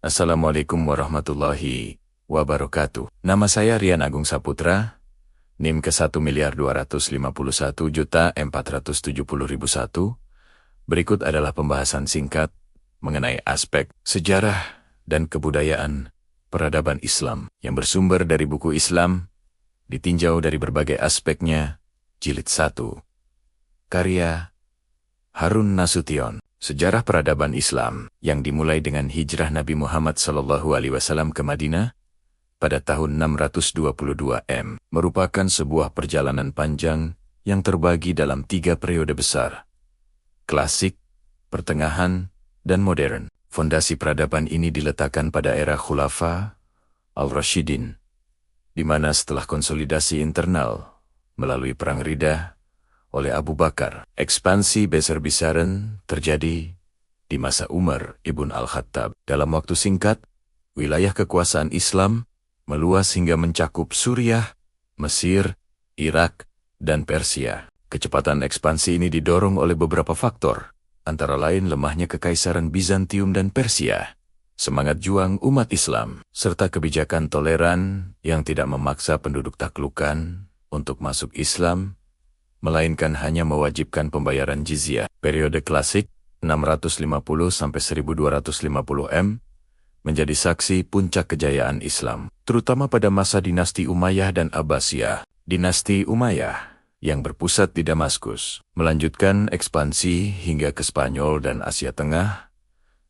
Assalamualaikum warahmatullahi wabarakatuh. Nama saya Rian Agung Saputra, NIM ke 1.251.470.001. Berikut adalah pembahasan singkat mengenai aspek sejarah dan kebudayaan peradaban Islam yang bersumber dari buku Islam, ditinjau dari berbagai aspeknya, Jilid 1. Karya Harun Nasution. Sejarah peradaban Islam yang dimulai dengan hijrah Nabi Muhammad SAW ke Madinah pada tahun 622 M merupakan sebuah perjalanan panjang yang terbagi dalam 3 periode besar: klasik, pertengahan, dan modern. Fondasi peradaban ini diletakkan pada era Khulafa al-Rashidin, di mana setelah konsolidasi internal melalui Perang Riddah oleh Abu Bakar, ekspansi besar-besaran terjadi di masa Umar ibn al-Khattab. Dalam waktu singkat, wilayah kekuasaan Islam meluas hingga mencakup Suriah, Mesir, Irak, dan Persia. Kecepatan ekspansi ini didorong oleh beberapa faktor, antara lain lemahnya kekaisaran Bizantium dan Persia, semangat juang umat Islam, serta kebijakan toleran yang tidak memaksa penduduk taklukan untuk masuk Islam, melainkan hanya mewajibkan pembayaran jizyah. Periode klasik 650–1250 M menjadi saksi puncak kejayaan Islam, terutama pada masa dinasti Umayyah dan Abbasiyah. Dinasti Umayyah yang berpusat di Damaskus melanjutkan ekspansi hingga ke Spanyol dan Asia Tengah,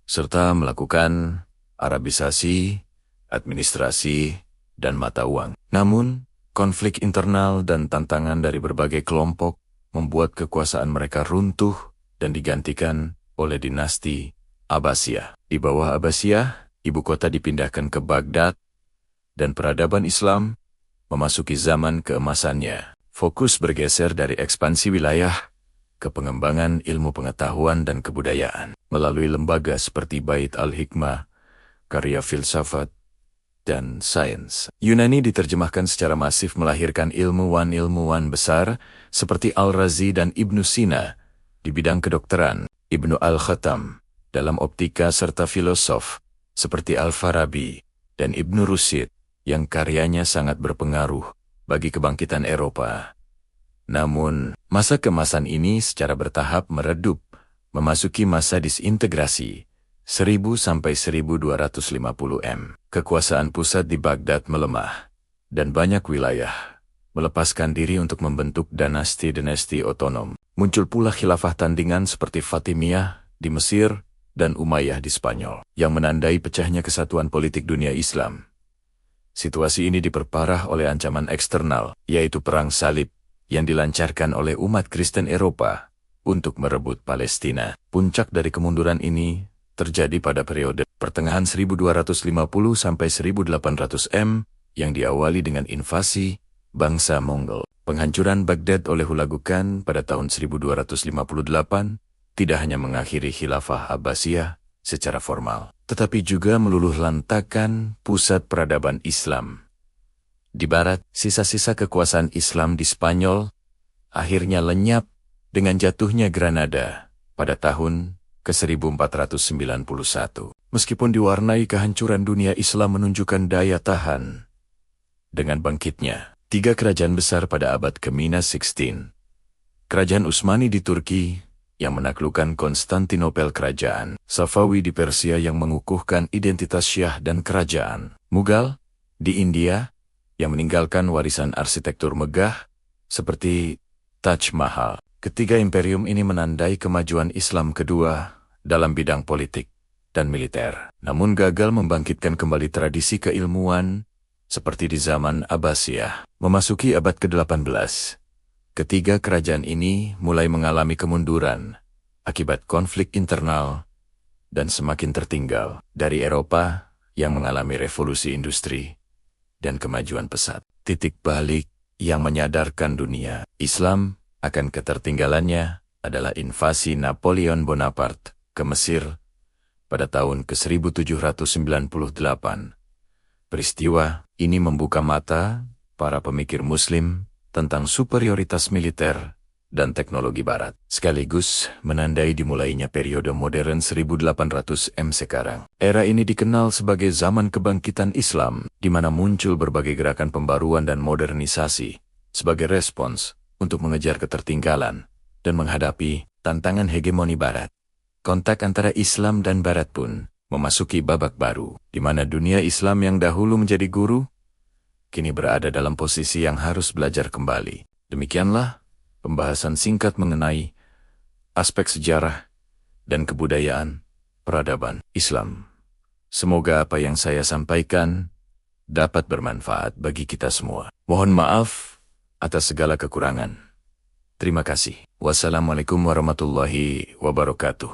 serta melakukan Arabisasi, administrasi, dan mata uang. Namun, konflik internal dan tantangan dari berbagai kelompok membuat kekuasaan mereka runtuh dan digantikan oleh dinasti Abbasiyah. Di bawah Abbasiyah, ibu kota dipindahkan ke Baghdad, dan peradaban Islam memasuki zaman keemasannya. Fokus bergeser dari ekspansi wilayah ke pengembangan ilmu pengetahuan dan kebudayaan melalui lembaga seperti Bait al-Hikmah, karya filsafat, dan sains. Yunani diterjemahkan secara masif melahirkan ilmuwan-ilmuwan besar seperti Al-Razi dan Ibnu Sina di bidang kedokteran, Ibnu Al-Khattam dalam optika serta filosof seperti Al-Farabi dan Ibnu Rushd yang karyanya sangat berpengaruh bagi kebangkitan Eropa. Namun, masa keemasan ini secara bertahap meredup, memasuki masa disintegrasi 1000 sampai 1250 M. Kekuasaan pusat di Baghdad melemah, dan banyak wilayah melepaskan diri untuk membentuk dinasti-dinasti otonom. Muncul pula khilafah tandingan seperti Fatimiyah di Mesir dan Umayyah di Spanyol, yang menandai pecahnya kesatuan politik dunia Islam. Situasi ini diperparah oleh ancaman eksternal, yaitu Perang Salib, yang dilancarkan oleh umat Kristen Eropa untuk merebut Palestina. Puncak dari kemunduran ini terjadi pada periode pertengahan 1250 sampai 1800 M yang diawali dengan invasi bangsa Mongol. Penghancuran Baghdad oleh Hulagu Khan pada tahun 1258 tidak hanya mengakhiri khilafah Abbasiyah secara formal, tetapi juga meluluhlantakkan pusat peradaban Islam. Di barat, sisa-sisa kekuasaan Islam di Spanyol akhirnya lenyap dengan jatuhnya Granada pada tahun ke-1491. Meskipun diwarnai kehancuran, dunia Islam menunjukkan daya tahan. Dengan bangkitnya 3 kerajaan besar pada abad ke-16, Kerajaan Utsmani di Turki yang menaklukkan Konstantinopel, Kerajaan Safawi di Persia yang mengukuhkan identitas Syah dan Kerajaan Mughal di India yang meninggalkan warisan arsitektur megah seperti Taj Mahal. Ketiga imperium ini menandai kemajuan Islam kedua dalam bidang politik dan militer, namun gagal membangkitkan kembali tradisi keilmuan seperti di zaman Abbasiyah. Memasuki abad ke-18, ketiga kerajaan ini mulai mengalami kemunduran akibat konflik internal dan semakin tertinggal dari Eropa yang mengalami revolusi industri dan kemajuan pesat. Titik balik yang menyadarkan dunia Islam akan ketertinggalannya adalah invasi Napoleon Bonaparte ke Mesir pada tahun ke-1798. Peristiwa ini membuka mata para pemikir Muslim tentang superioritas militer dan teknologi barat, sekaligus menandai dimulainya periode modern 1800 sekarang. Era ini dikenal sebagai zaman kebangkitan Islam, di mana muncul berbagai gerakan pembaruan dan modernisasi sebagai respons untuk mengejar ketertinggalan dan menghadapi tantangan hegemoni barat. Kontak antara Islam dan barat pun memasuki babak baru, di mana dunia Islam yang dahulu menjadi guru, kini berada dalam posisi yang harus belajar kembali. Demikianlah pembahasan singkat mengenai aspek sejarah dan kebudayaan peradaban Islam. Semoga apa yang saya sampaikan dapat bermanfaat bagi kita semua. Mohon maaf atas segala kekurangan. Terima kasih. Wassalamualaikum warahmatullahi wabarakatuh.